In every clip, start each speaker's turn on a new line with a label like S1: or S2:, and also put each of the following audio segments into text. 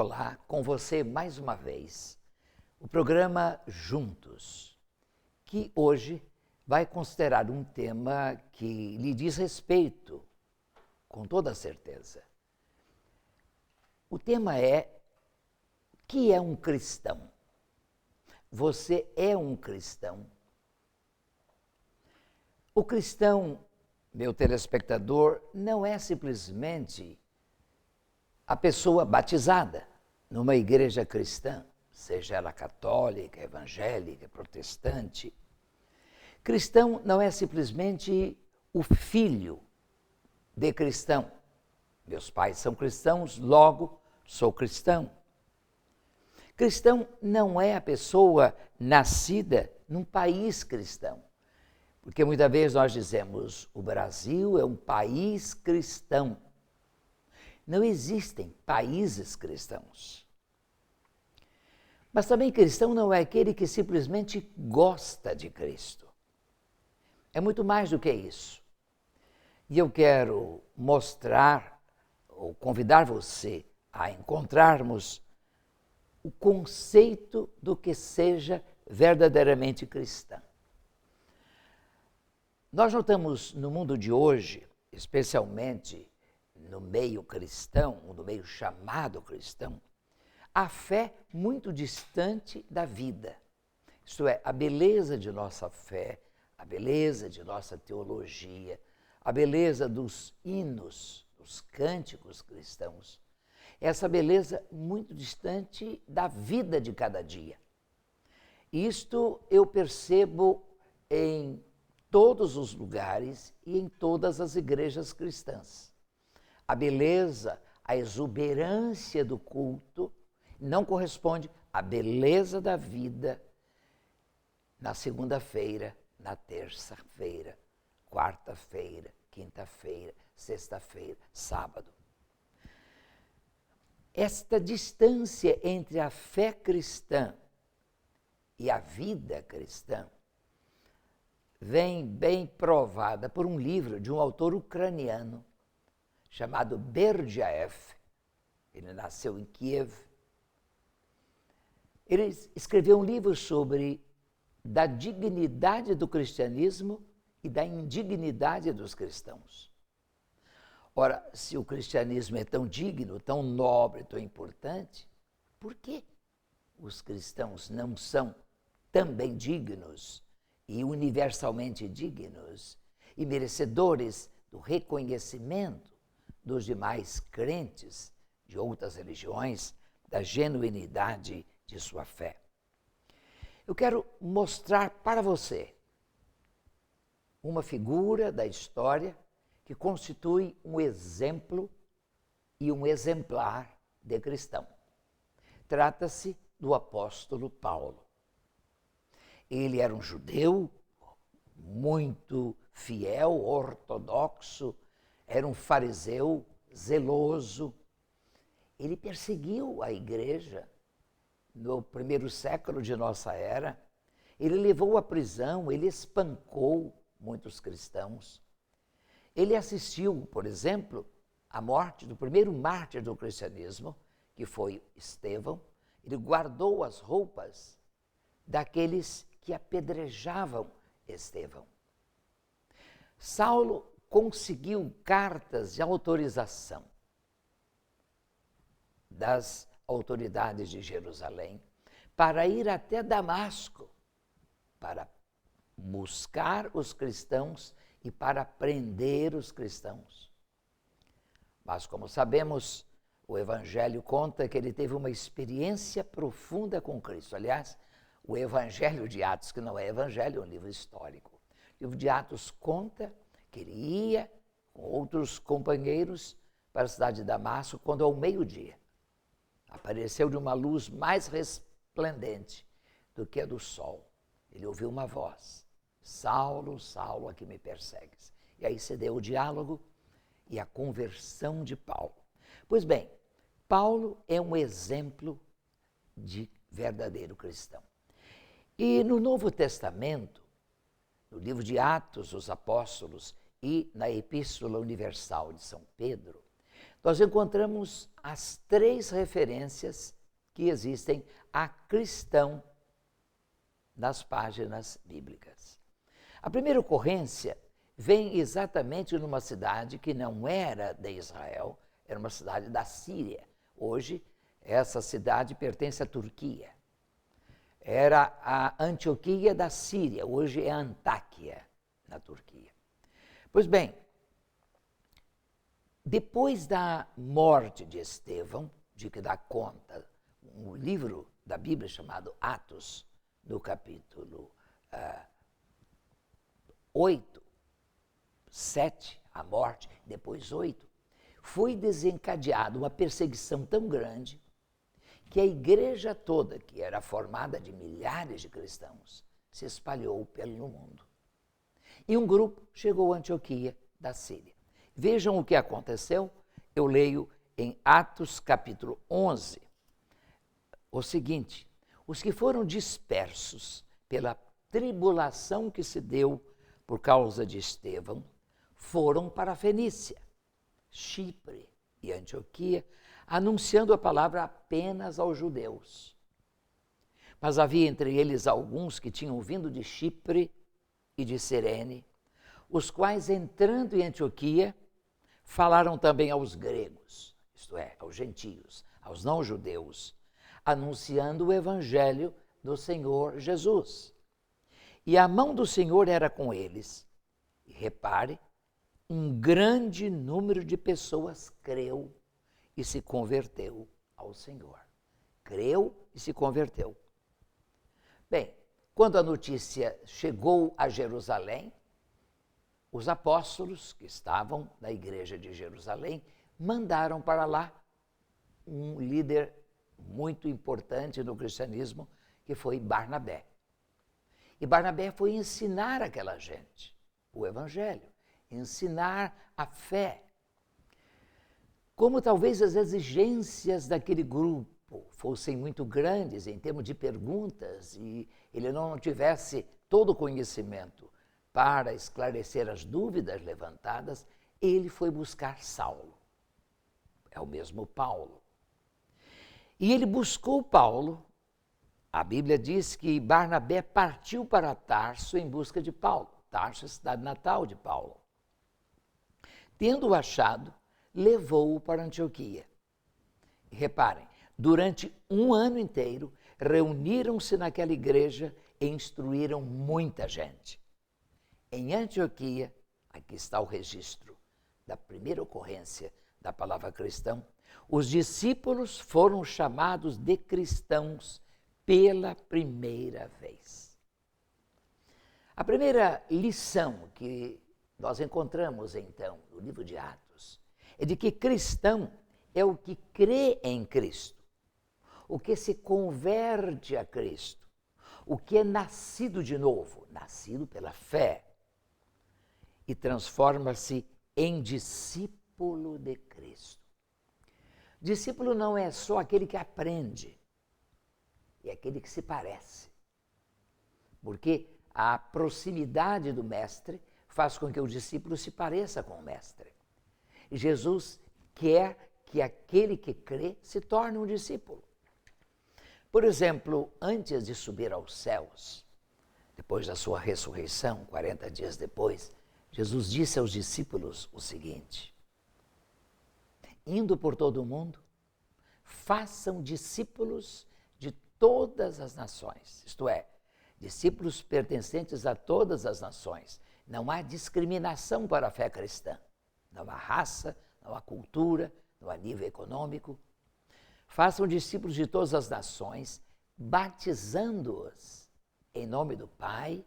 S1: Olá, com você mais uma vez, o programa Juntos, que hoje vai considerar um tema que lhe diz respeito, com toda certeza. O tema é: o que é um cristão? Você é um cristão? O cristão, meu telespectador, não é simplesmente a pessoa batizada numa igreja cristã, seja ela católica, evangélica, protestante. Cristão não é simplesmente o filho de cristão. Meus pais são cristãos, logo sou cristão. Cristão não é a pessoa nascida num país cristão. Porque muitas vezes nós dizemos, o Brasil é um país cristão. Não existem países cristãos. Mas também cristão não é aquele que simplesmente gosta de Cristo. É muito mais do que isso. E eu quero mostrar, ou convidar você a encontrarmos o conceito do que seja verdadeiramente cristão. Nós notamos no mundo de hoje, especialmente no meio cristão, no meio chamado cristão, a fé muito distante da vida. Isto é, a beleza de nossa fé, a beleza de nossa teologia, a beleza dos hinos, dos cânticos cristãos. Essa beleza muito distante da vida de cada dia. Isto eu percebo em todos os lugares e em todas as igrejas cristãs. A beleza, a exuberância do culto não corresponde à beleza da vida na segunda-feira, na terça-feira, quarta-feira, quinta-feira, sexta-feira, sábado. Esta distância entre a fé cristã e a vida cristã vem bem provada por um livro de um autor ucraniano chamado Berdyaev. Ele nasceu em Kiev. Ele escreveu um livro sobre da dignidade do cristianismo e da indignidade dos cristãos. Ora, se o cristianismo é tão digno, tão nobre, tão importante, por que os cristãos não são também dignos e universalmente dignos e merecedores do reconhecimento dos demais crentes de outras religiões, da genuinidade de sua fé? Eu quero mostrar para você uma figura da história que constitui um exemplo e um exemplar de cristão. Trata-se do apóstolo Paulo. Ele era um judeu muito fiel, ortodoxo, era um fariseu zeloso. Ele perseguiu a igreja no primeiro século de nossa era. Ele levou à prisão, ele espancou muitos cristãos. Ele assistiu, por exemplo, à morte do primeiro mártir do cristianismo, que foi Estevão. Ele guardou as roupas daqueles que apedrejavam Estevão. Saulo conseguiu cartas de autorização das autoridades de Jerusalém para ir até Damasco, para buscar os cristãos e para prender os cristãos. Mas, como sabemos, o Evangelho conta que ele teve uma experiência profunda com Cristo. Aliás, o Evangelho de Atos, que não é Evangelho, é um livro histórico. O livro de Atos conta que ele ia com outros companheiros para a cidade de Damasco, quando ao meio-dia apareceu de uma luz mais resplendente do que a do sol. Ele ouviu uma voz: Saulo, Saulo, a que me persegues. E aí se deu o diálogo e a conversão de Paulo. Pois bem, Paulo é um exemplo de verdadeiro cristão. E no Novo Testamento, no livro de Atos dos Apóstolos e na Epístola Universal de São Pedro, nós encontramos as 3 referências que existem a cristão nas páginas bíblicas. A primeira ocorrência vem exatamente numa cidade que não era de Israel, era uma cidade da Síria. Hoje, essa cidade pertence à Turquia. Era a Antioquia da Síria, hoje é Antáquia, na Turquia. Pois bem, depois da morte de Estevão, de que dá conta um livro da Bíblia chamado Atos, no capítulo 8, 7, a morte, depois 8, foi desencadeada uma perseguição tão grande que a igreja toda, que era formada de milhares de cristãos, se espalhou pelo mundo. E um grupo chegou a Antioquia da Síria. Vejam o que aconteceu. Eu leio em Atos capítulo 11 o seguinte: os que foram dispersos pela tribulação que se deu por causa de Estevão foram para a Fenícia, Chipre e Antioquia, anunciando a palavra apenas aos judeus. Mas havia entre eles alguns que tinham vindo de Chipre e de Cirene, os quais, entrando em Antioquia, falaram também aos gregos, isto é, aos gentios, aos não-judeus, anunciando o evangelho do Senhor Jesus. E a mão do Senhor era com eles. E repare, um grande número de pessoas creu e se converteu ao Senhor. Creu e se converteu. Bem, quando a notícia chegou a Jerusalém, os apóstolos que estavam na igreja de Jerusalém mandaram para lá um líder muito importante no cristianismo, que foi Barnabé. E Barnabé foi ensinar aquela gente o evangelho, ensinar a fé. Como talvez as exigências daquele grupo fossem muito grandes em termos de perguntas e ele não tivesse todo o conhecimento para esclarecer as dúvidas levantadas, ele foi buscar Saulo. É o mesmo Paulo. E ele buscou Paulo. A Bíblia diz que Barnabé partiu para Tarso em busca de Paulo. Tarso é a cidade natal de Paulo. Tendo-o achado, levou-o para Antioquia. E reparem, durante um ano inteiro, reuniram-se naquela igreja e instruíram muita gente. Em Antioquia, aqui está o registro da primeira ocorrência da palavra cristão, os discípulos foram chamados de cristãos pela primeira vez. A primeira lição que nós encontramos, então, no livro de Atos, é de que cristão é o que crê em Cristo, o que se converte a Cristo, o que é nascido de novo, nascido pela fé, e transforma-se em discípulo de Cristo. Discípulo não é só aquele que aprende, é aquele que se parece. Porque a proximidade do mestre faz com que o discípulo se pareça com o mestre. E Jesus quer que aquele que crê se torne um discípulo. Por exemplo, antes de subir aos céus, depois da sua ressurreição, 40 dias depois, Jesus disse aos discípulos o seguinte: indo por todo o mundo, façam discípulos de todas as nações, isto é, discípulos pertencentes a todas as nações. Não há discriminação para a fé cristã. Não há raça, não há cultura, não há nível econômico. Façam discípulos de todas as nações, batizando-os em nome do Pai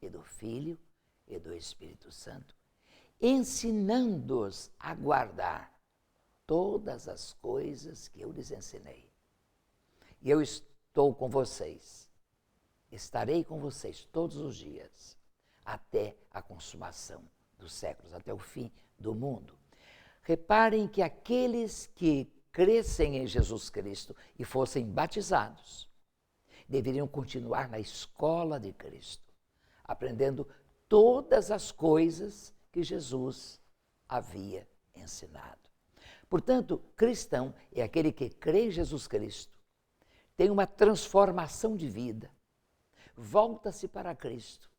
S1: e do Filho e do Espírito Santo, ensinando-os a guardar todas as coisas que eu lhes ensinei. E eu estou com vocês, estarei com vocês todos os dias, até a consumação dos séculos, até o fim do mundo. Reparem que aqueles que crescem em Jesus Cristo e fossem batizados, deveriam continuar na escola de Cristo, aprendendo todas as coisas que Jesus havia ensinado. Portanto, cristão é aquele que crê em Jesus Cristo, tem uma transformação de vida, volta-se para Cristo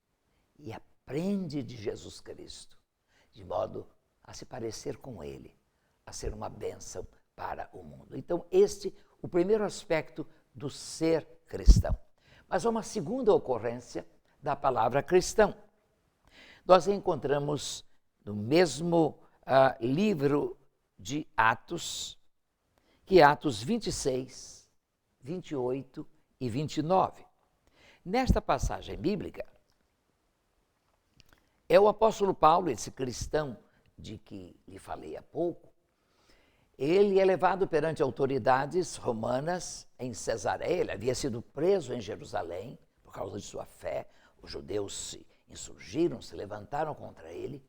S1: e aprende de Jesus Cristo, de modo a se parecer com Ele, a ser uma bênção para o mundo. Então, o primeiro aspecto do ser cristão. Mas há uma segunda ocorrência da palavra cristão. Nós encontramos no mesmo livro de Atos, que é Atos 26, 28 e 29. Nesta passagem bíblica, é o apóstolo Paulo, esse cristão de que lhe falei há pouco, ele é levado perante autoridades romanas em Cesareia. Ele havia sido preso em Jerusalém por causa de sua fé. Os judeus se insurgiram, se levantaram contra ele.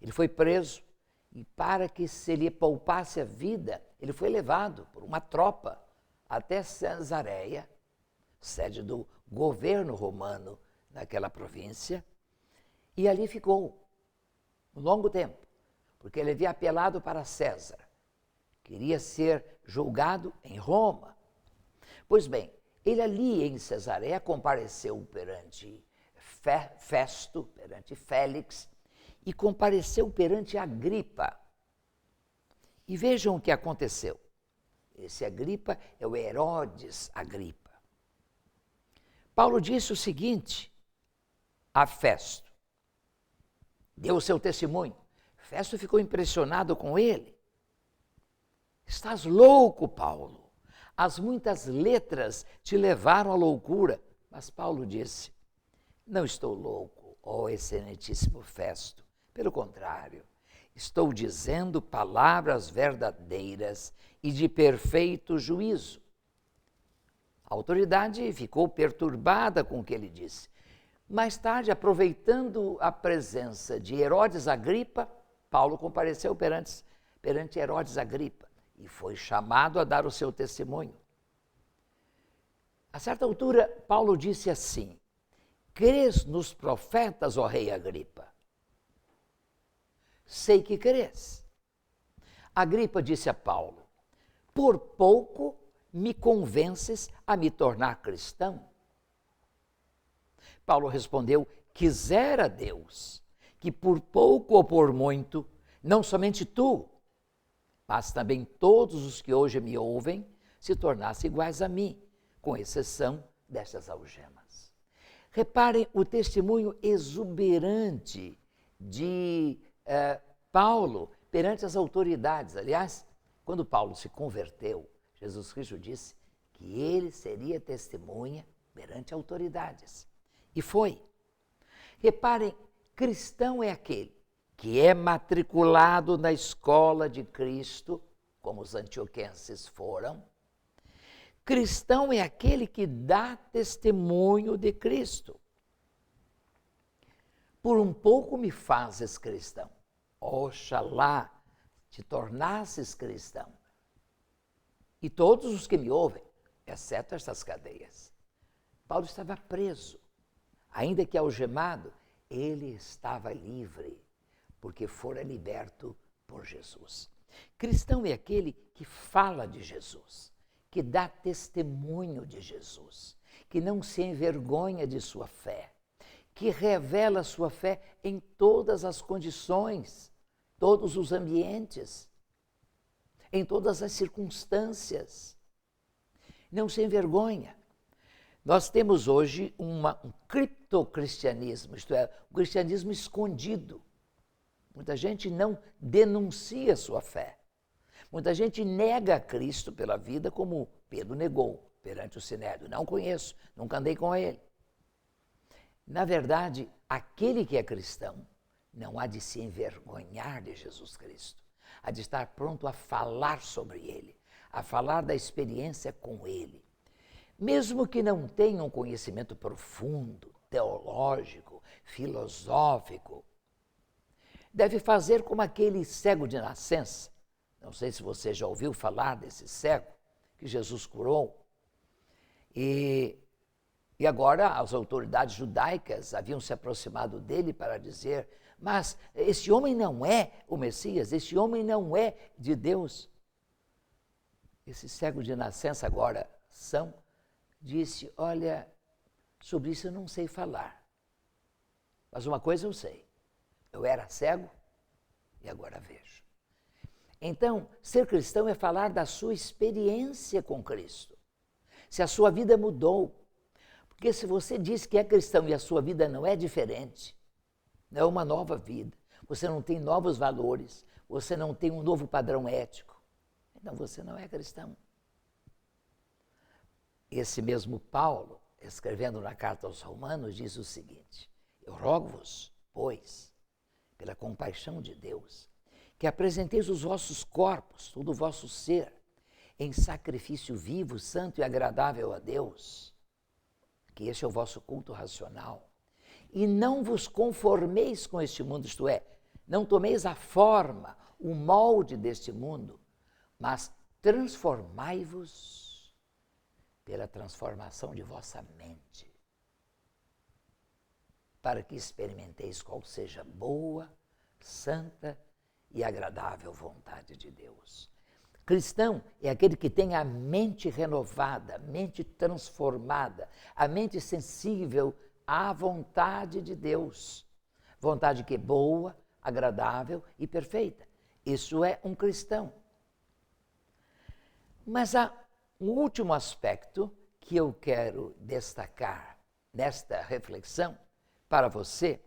S1: Ele foi preso e, para que se lhe poupasse a vida, ele foi levado por uma tropa até Cesareia, sede do governo romano naquela província, e ali ficou um longo tempo, porque ele havia apelado para César. Queria ser julgado em Roma. Pois bem, ele ali em Cesareia compareceu perante Festo, perante Félix, e compareceu perante Agripa. E vejam o que aconteceu. Esse Agripa é o Herodes Agripa. Paulo disse o seguinte a Festo. Deu o seu testemunho. Festo ficou impressionado com ele. Estás louco, Paulo. As muitas letras te levaram à loucura. Mas Paulo disse, não estou louco, ó excelentíssimo Festo. Pelo contrário, estou dizendo palavras verdadeiras e de perfeito juízo. A autoridade ficou perturbada com o que ele disse. Mais tarde, aproveitando a presença de Herodes Agripa, Paulo compareceu perante Herodes Agripa e foi chamado a dar o seu testemunho. A certa altura, Paulo disse assim, crês nos profetas, ó rei Agripa? Sei que crês. Agripa disse a Paulo, por pouco me convences a me tornar cristão. Paulo respondeu, quisera Deus que por pouco ou por muito, não somente tu, mas também todos os que hoje me ouvem, se tornassem iguais a mim, com exceção destas algemas. Reparem o testemunho exuberante de Paulo perante as autoridades. Aliás, quando Paulo se converteu, Jesus Cristo disse que ele seria testemunha perante autoridades. E foi. Reparem, cristão é aquele que é matriculado na escola de Cristo, como os antioquenses foram. Cristão é aquele que dá testemunho de Cristo. Por um pouco me fazes cristão. Oxalá te tornasses cristão. E todos os que me ouvem, exceto estas cadeias. Paulo estava preso. Ainda que algemado, ele estava livre, porque fora liberto por Jesus. Cristão é aquele que fala de Jesus, que dá testemunho de Jesus, que não se envergonha de sua fé, que revela sua fé em todas as condições, todos os ambientes, em todas as circunstâncias. Não se envergonha. Nós temos hoje um criptocristianismo, isto é, um cristianismo escondido. Muita gente não denuncia sua fé. Muita gente nega a Cristo pela vida, como Pedro negou perante o Sinédrio. Não conheço, nunca andei com ele. Na verdade, aquele que é cristão não há de se envergonhar de Jesus Cristo, há de estar pronto a falar sobre ele, a falar da experiência com ele. Mesmo que não tenha um conhecimento profundo, teológico, filosófico, deve fazer como aquele cego de nascença. Não sei se você já ouviu falar desse cego que Jesus curou. E agora as autoridades judaicas haviam se aproximado dele para dizer, mas esse homem não é o Messias, esse homem não é de Deus. esse cego de nascença agora são, disse, olha, sobre isso eu não sei falar. Mas uma coisa eu sei, eu era cego e agora vejo. Então, ser cristão é falar da sua experiência com Cristo. Se a sua vida mudou. Porque se você diz que é cristão e a sua vida não é diferente, não é uma nova vida, você não tem novos valores, você não tem um novo padrão ético, então você não é cristão. Esse mesmo Paulo, escrevendo na carta aos Romanos, diz o seguinte: eu rogo-vos, pois, pela compaixão de Deus, que apresenteis os vossos corpos, todo o vosso ser, em sacrifício vivo, santo e agradável a Deus, que este é o vosso culto racional, e não vos conformeis com este mundo, isto é, não tomeis a forma, o molde deste mundo, mas transformai-vos pela transformação de vossa mente, para que experimenteis qual seja boa, santa e agradável vontade de Deus. Cristão é aquele que tem a mente renovada, a mente transformada, a mente sensível à vontade de Deus. Vontade que é boa, agradável e perfeita. Isso é um cristão. Mas há um último aspecto que eu quero destacar nesta reflexão para você.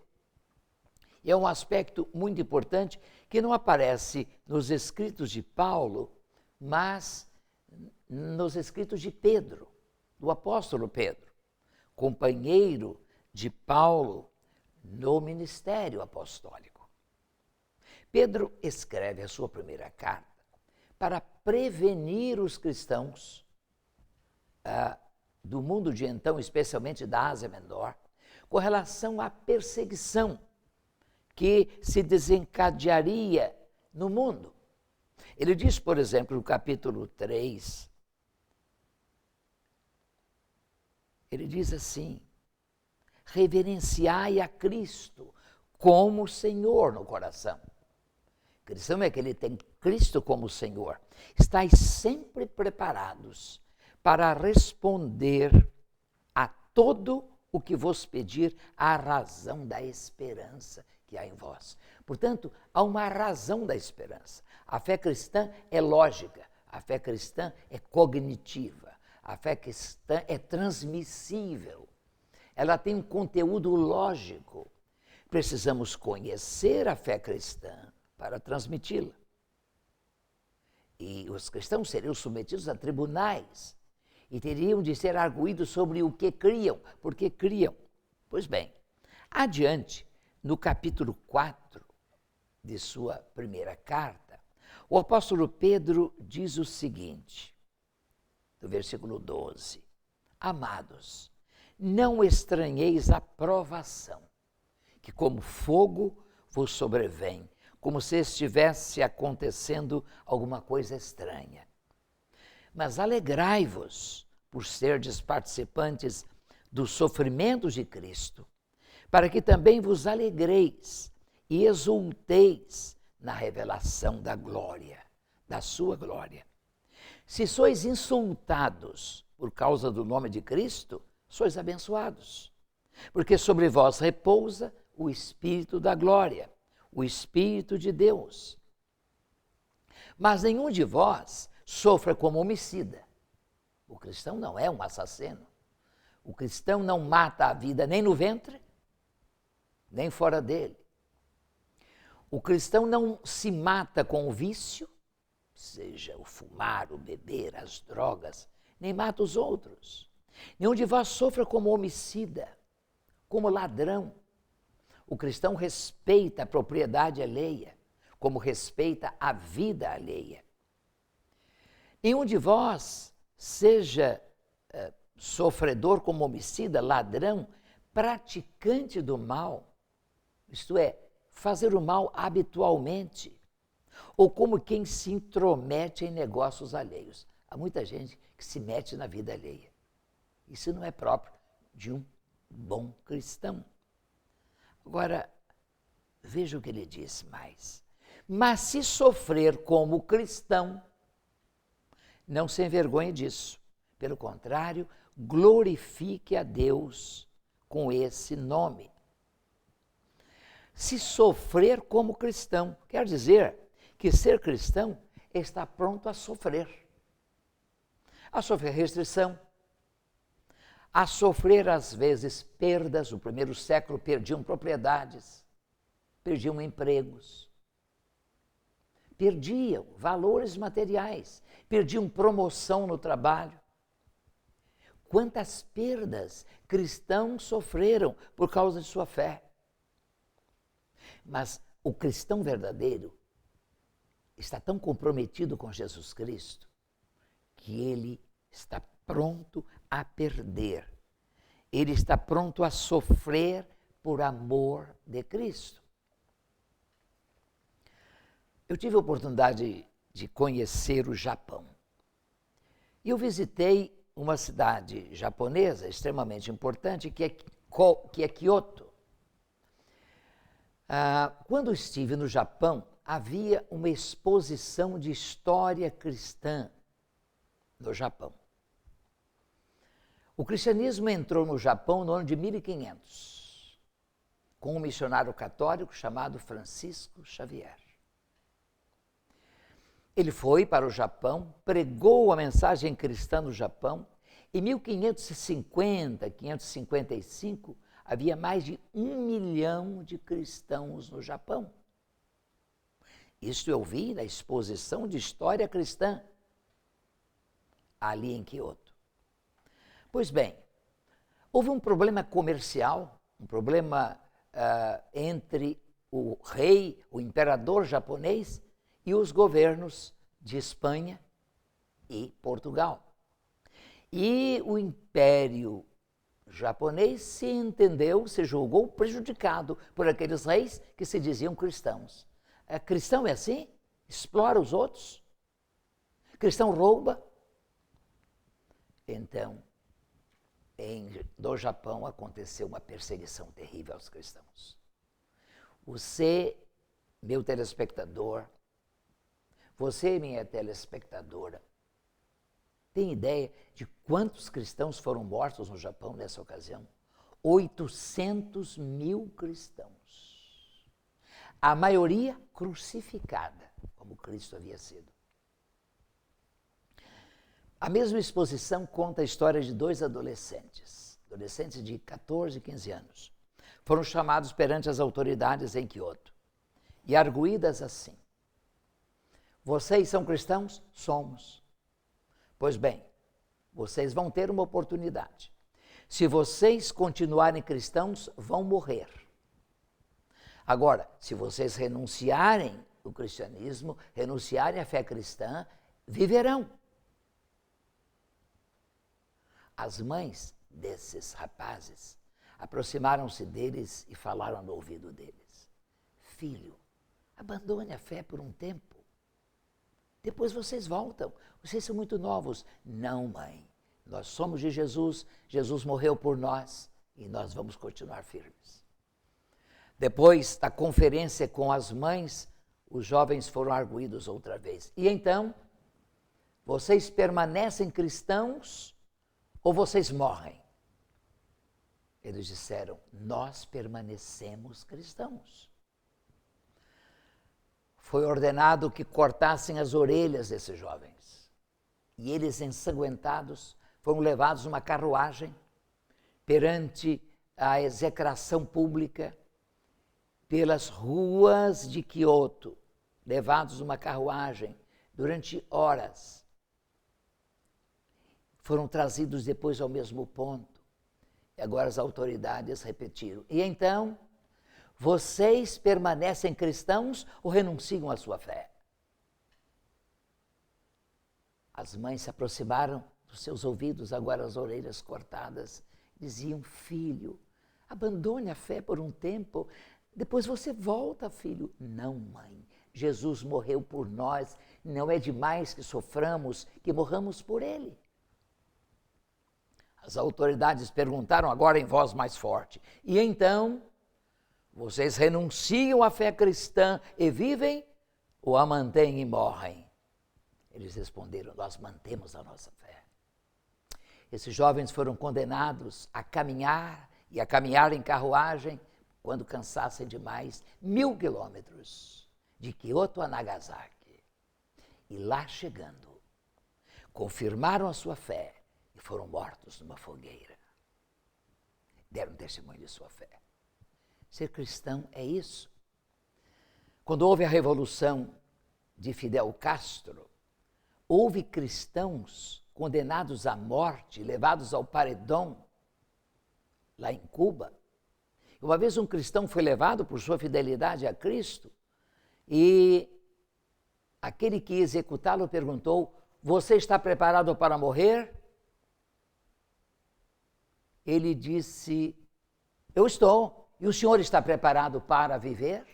S1: É um aspecto muito importante que não aparece nos escritos de Paulo, mas nos escritos de Pedro, do apóstolo Pedro, companheiro de Paulo no ministério apostólico. Pedro escreve a sua primeira carta para prevenir os cristãos do mundo de então, especialmente da Ásia Menor, com relação à perseguição que se desencadearia no mundo. Ele diz, por exemplo, no capítulo 3, ele diz assim: reverenciai a Cristo como Senhor no coração. Cristão é aquele que tem Cristo como Senhor. Estais sempre preparados para responder a todo o que vos pedir à razão da esperança que há em vós. Portanto, há uma razão da esperança. A fé cristã é lógica, a fé cristã é cognitiva, a fé cristã é transmissível. Ela tem um conteúdo lógico. Precisamos conhecer a fé cristã para transmiti-la. E os cristãos seriam submetidos a tribunais e teriam de ser arguídos sobre o que criam, porque criam. Pois bem, adiante, no capítulo 4 de sua primeira carta, o apóstolo Pedro diz o seguinte, do versículo 12: amados, não estranheis a provação, que como fogo vos sobrevém, como se estivesse acontecendo alguma coisa estranha. Mas alegrai-vos por serdes participantes dos sofrimentos de Cristo, para que também vos alegreis e exulteis na revelação da glória, da sua glória. Se sois insultados por causa do nome de Cristo, sois abençoados, porque sobre vós repousa o Espírito da glória, o Espírito de Deus. Mas nenhum de vós sofra como homicida. O cristão não é um assassino. O cristão não mata a vida nem no ventre, nem fora dele. O cristão não se mata com o vício, seja o fumar, o beber, as drogas, nem mata os outros. Nenhum de vós sofra como homicida, como ladrão. O cristão respeita a propriedade alheia, como respeita a vida alheia. Nenhum de vós seja sofredor como homicida, ladrão, praticante do mal, isto é, fazer o mal habitualmente, ou como quem se intromete em negócios alheios. Há muita gente que se mete na vida alheia. Isso não é próprio de um bom cristão. Agora, veja o que ele diz mais. Mas se sofrer como cristão, não se envergonhe disso. Pelo contrário, glorifique a Deus com esse nome. Se sofrer como cristão, quer dizer que ser cristão é estar pronto a sofrer restrição, a sofrer às vezes perdas. No primeiro século perdiam propriedades, perdiam empregos, perdiam valores materiais, perdiam promoção no trabalho. Quantas perdas cristãos sofreram por causa de sua fé. Mas o cristão verdadeiro está tão comprometido com Jesus Cristo que ele está pronto a perder. Ele está pronto a sofrer por amor de Cristo. Eu tive a oportunidade de conhecer o Japão. E eu visitei uma cidade japonesa extremamente importante, que é Kyoto. Quando estive no Japão, havia uma exposição de história cristã no Japão. O cristianismo entrou no Japão no ano de 1500, com um missionário católico chamado Francisco Xavier. Ele foi para o Japão, pregou a mensagem cristã no Japão. Em 1550, 555, havia mais de 1 milhão de cristãos no Japão. Isso eu vi na exposição de história cristã, ali em Kyoto. Pois bem, houve um problema comercial, um problema entre o rei, o imperador japonês, e os governos de Espanha e Portugal. E o Império japonês se julgou prejudicado por aqueles reis que se diziam cristãos. Cristão é assim? Explora os outros? Cristão rouba? Então, no Japão aconteceu uma perseguição terrível aos cristãos. Você, meu telespectador, você, minha telespectadora, tem ideia de quantos cristãos foram mortos no Japão nessa ocasião? 800 mil cristãos. A maioria crucificada, como Cristo havia sido. A mesma exposição conta a história de 2 adolescentes de 14 e 15 anos. Foram chamados perante as autoridades em Kyoto e arguídas assim: vocês são cristãos? Somos. Pois bem, vocês vão ter uma oportunidade. Se vocês continuarem cristãos, vão morrer. Agora, se vocês renunciarem ao cristianismo, renunciarem à fé cristã, viverão. As mães desses rapazes aproximaram-se deles e falaram no ouvido deles: filho, abandone a fé por um tempo. Depois vocês voltam. Vocês são muito novos. Não, mãe. Nós somos de Jesus. Jesus morreu por nós e nós vamos continuar firmes. Depois da conferência com as mães, os jovens foram arguídos outra vez. E então, vocês permanecem cristãos ou vocês morrem? Eles disseram: nós permanecemos cristãos. Foi ordenado que cortassem as orelhas desses jovens. E eles, ensanguentados, foram levados numa carruagem perante a execração pública pelas ruas de Kyoto, levados numa carruagem durante horas. Foram trazidos depois ao mesmo ponto. E agora as autoridades repetiram: e então, vocês permanecem cristãos ou renunciam à sua fé? As mães se aproximaram dos seus ouvidos, agora as orelhas cortadas, diziam: filho, abandone a fé por um tempo, depois você volta, filho. Não, mãe, Jesus morreu por nós, não é demais que soframos, que morramos por ele. As autoridades perguntaram agora em voz mais forte: e então, vocês renunciam à fé cristã e vivem ou a mantêm e morrem? Eles responderam: nós mantemos a nossa fé. Esses jovens foram condenados a caminhar e a caminhar em carruagem quando cansassem demais 1000 quilômetros de Kyoto a Nagasaki. E lá chegando, confirmaram a sua fé e foram mortos numa fogueira. Deram testemunho de sua fé. Ser cristão é isso. Quando houve a revolução de Fidel Castro, houve cristãos condenados à morte, levados ao paredão, lá em Cuba. Uma vez um cristão foi levado por sua fidelidade a Cristo e aquele que ia executá-lo perguntou: você está preparado para morrer? Ele disse: eu estou. E o senhor está preparado para viver?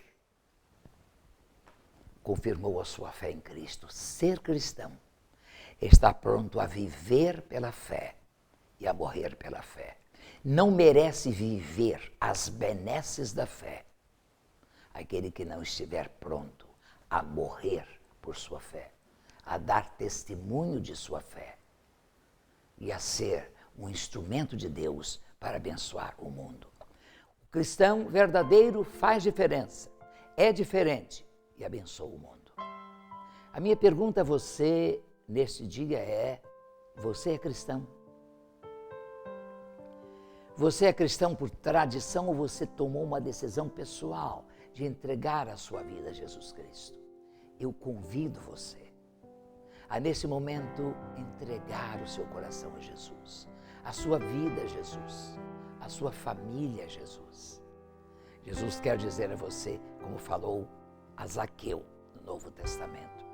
S1: Confirmou a sua fé em Cristo. Ser cristão está pronto a viver pela fé e a morrer pela fé. Não merece viver as benesses da fé aquele que não estiver pronto a morrer por sua fé, a dar testemunho de sua fé e a ser um instrumento de Deus para abençoar o mundo. O cristão verdadeiro faz diferença, é diferente e abençoa o mundo. A minha pergunta a você neste dia é: você é cristão? Você é cristão por tradição ou você tomou uma decisão pessoal de entregar a sua vida a Jesus Cristo? Eu convido você a, nesse momento, entregar o seu coração a Jesus, a sua vida a Jesus, a sua família a Jesus. Jesus quer dizer a você, como falou a Zaqueu no Novo Testamento.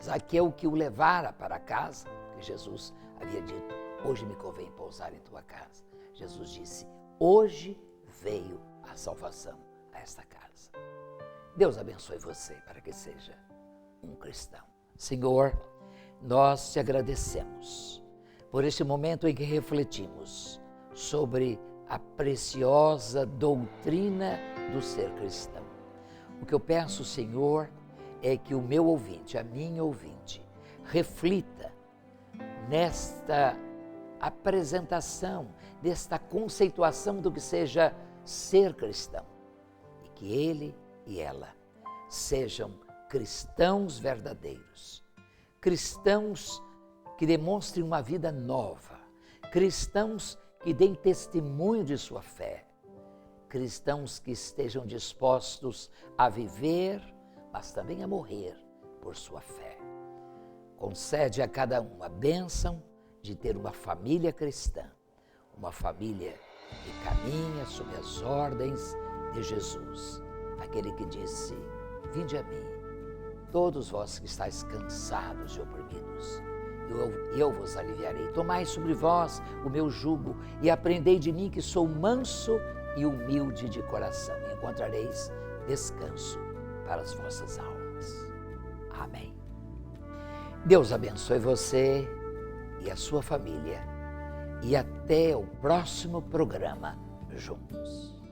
S1: Zaqueu que o levara para casa, que Jesus havia dito: hoje me convém pousar em tua casa. Jesus disse: hoje veio a salvação a esta casa. Deus abençoe você para que seja um cristão. Senhor, nós te agradecemos por este momento em que refletimos sobre a preciosa doutrina do ser cristão. O que eu peço, Senhor, é que o meu ouvinte, a minha ouvinte, reflita nesta apresentação, desta conceituação do que seja ser cristão, e que ele e ela sejam cristãos verdadeiros, cristãos que demonstrem uma vida nova, cristãos que deem testemunho de sua fé, cristãos que estejam dispostos a viver, mas também a morrer por sua fé. Concede a cada um a bênção de ter uma família cristã, uma família que caminha sob as ordens de Jesus, aquele que disse: vinde a mim, todos vós que estáis cansados e oprimidos, eu vos aliviarei. Tomai sobre vós o meu jugo e aprendei de mim, que sou manso e humilde de coração, e encontrareis descanso para as vossas almas. Amém. Deus abençoe você e a sua família, e até o próximo programa juntos.